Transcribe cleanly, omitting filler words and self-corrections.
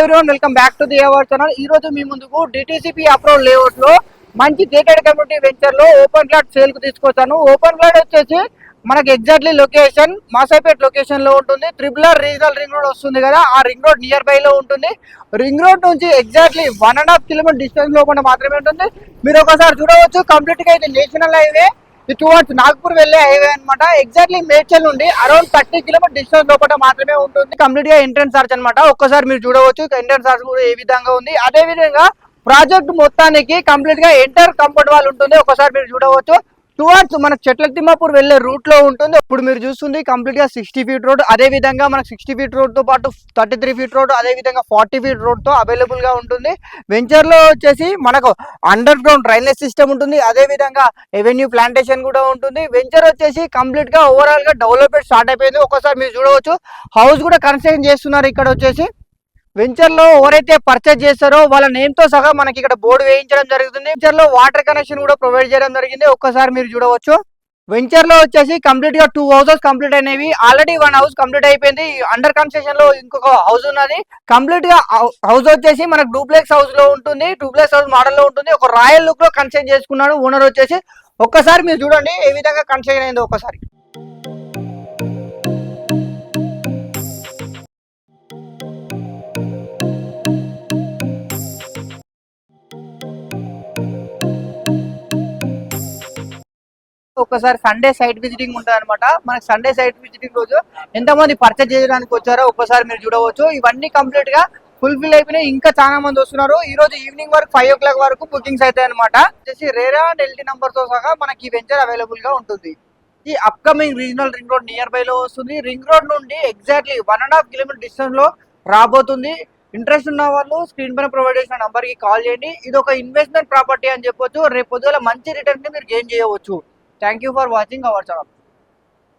Everyone, welcome back to the our channel. ఈ రోజు మీ ముందుకు డిటిసిపి అప్రూవ్ లేఅవుట్ లో మంచి గేటెడ్ కమ్యూనిటీ వెంచర్ లో ఓపెన్ ప్లాట్ సేల్ కు తీసుకొచ్చాను. ఓపెన్ ప్లాట్ వచ్చేసి మనకి ఎగ్జాక్ట్లీ లొకేషన్ మాసాపేట్ లొకేషన్ లో ఉంటుంది. ట్రిపుల్ రీజనల్ రింగ్ రోడ్ వస్తుంది కదా, ఆ రింగ్ రోడ్ నియర్ బై లో ఉంటుంది. రింగ్ రోడ్ నుంచి ఎగ్జాక్ట్లీ 1.5 కిలోమీటర్ డిస్టెన్స్ లోపల మాత్రమే ఉంటుంది. మీరు ఒకసారి చూడవచ్చు, కంప్లీట్ గా ఇది నేషనల్ హైవే టువర్డ్స్ నాగ్పూర్ వెళ్లే హైవే అనమాట. ఎగ్జాక్ట్లీ మేడ్చల్ నుండి అరౌండ్ 30 కిలోమీటర్ డిస్టెన్స్ లోపల మాత్రమే ఉంటుంది. కంప్లీట్ గా ఎంట్రన్స్ ఆర్చ్ అనమాట. ఒక్కసారి మీరు చూడవచ్చు ఎంట్రన్స్ ఆర్చ్ కూడా ఏ విధంగా ఉంది. అదే విధంగా ప్రాజెక్ట్ మొత్తానికి కంప్లీట్ గా ఎంటర్ కంపౌండ్ వాల్ ఉంటుంది. ఒకసారి మీరు చూడవచ్చు. టువర్డ్స్ మనకు చెట్ల తిమ్మాపూర్ వెళ్లే రూట్ లో ఉంటుంది. ఇప్పుడు మీరు చూస్తుంది కంప్లీట్ గా 60 ఫీట్ రోడ్. అదే విధంగా మనకు 60 ఫీట్ రోడ్ తో పాటు 33 ఫీట్ రోడ్, అదే విధంగా 40 ఫీట్ రోడ్ తో అవైలబుల్ గా ఉంటుంది. వెంచర్ లో వచ్చేసి మనకు అండర్ గ్రౌండ్ డ్రైనేజ్ సిస్టమ్ ఉంటుంది. అదే విధంగా ఎవెన్యూ ప్లాంటేషన్ కూడా ఉంటుంది. వెంచర్ వచ్చేసి కంప్లీట్ గా ఓవరాల్ గా డెవలప్మెంట్ స్టార్ట్ అయిపోయింది. ఒకసారి మీరు చూడవచ్చు, హౌస్ కూడా కన్స్ట్రక్షన్ చేస్తున్నారు. ఇక్కడ వచ్చేసి వెంచర్ లో ఎవరైతే పర్చేజ్ చేస్తారో వాళ్ళ నేమ్ తో సహా మనకి ఇక్కడ బోర్డు వేయించడం జరుగుతుంది. వెంచర్ లో వాటర్ కనెక్షన్ కూడా ప్రొవైడ్ చేయడం జరిగింది. ఒక్కసారి మీరు చూడవచ్చు. వెంచర్ లో వచ్చేసి కంప్లీట్ గా 2 హౌసెస్ కంప్లీట్ అయినవి. ఆల్రెడీ 1 హౌస్ కంప్లీట్ అయిపోయింది. అండర్ కన్స్ట్రక్షన్ లో ఇంకొక హౌస్ ఉన్నది. కంప్లీట్ గా హౌస్ వచ్చేసి మనకు డూప్లెక్స్ హౌస్ లో ఉంటుంది. డూప్లెక్స్ హౌస్ మోడల్ లో ఉంటుంది. ఒక రాయల్ లుక్ లో కన్స్ట్రక్ట్ చేసుకున్నాడు ఓనర్ వచ్చేసి. ఒక్కసారి మీరు చూడండి ఏ విధంగా కన్స్ట్రక్షన్ అయిందో ఒక్కసారి. ఒకసారి సండే సైట్ విజిటింగ్ ఉంటుంది అనమాట. మనకి సండే సైట్ విజిటింగ్ రోజు ఎంతమంది పర్చేజ్ చేయడానికి వచ్చారో ఒక్కసారి మీరు చూడవచ్చు. ఇవన్నీ కంప్లీట్ గా ఫుల్ఫిల్ అయిపోయినాయి. ఇంకా చాలా మంది వస్తున్నారు. ఈ రోజు ఈవినింగ్ వరకు 5 o'clock వరకు బుకింగ్స్ అవుతాయి అనమాట. వచ్చేసి రేరా అండ్ ఎల్టీ నంబర్ తో సహా మనకి ఈ వెంచర్ అవైలబుల్ గా ఉంటుంది. ఈ upcoming regional ring road near by లో వస్తుంది. రింగ్ రోడ్ నుండి ఎగ్జాక్ట్లీ 1.5 కిలోమీటర్ డిస్టెన్స్ లో రాబోతుంది. ఇంట్రెస్ట్ ఉన్న వాళ్ళు స్క్రీన్ పైన ప్రొవైడ్ చేసిన నంబర్ కి కాల్ చేయండి. ఇది ఒక ఇన్వెస్ట్మెంట్ ప్రాపర్టీ అని చెప్పొచ్చు. రేపు పొద్దున మంచి రిటర్న్ ని మీరు గెయిన్ చేయవచ్చు. Thank you for watching our channel.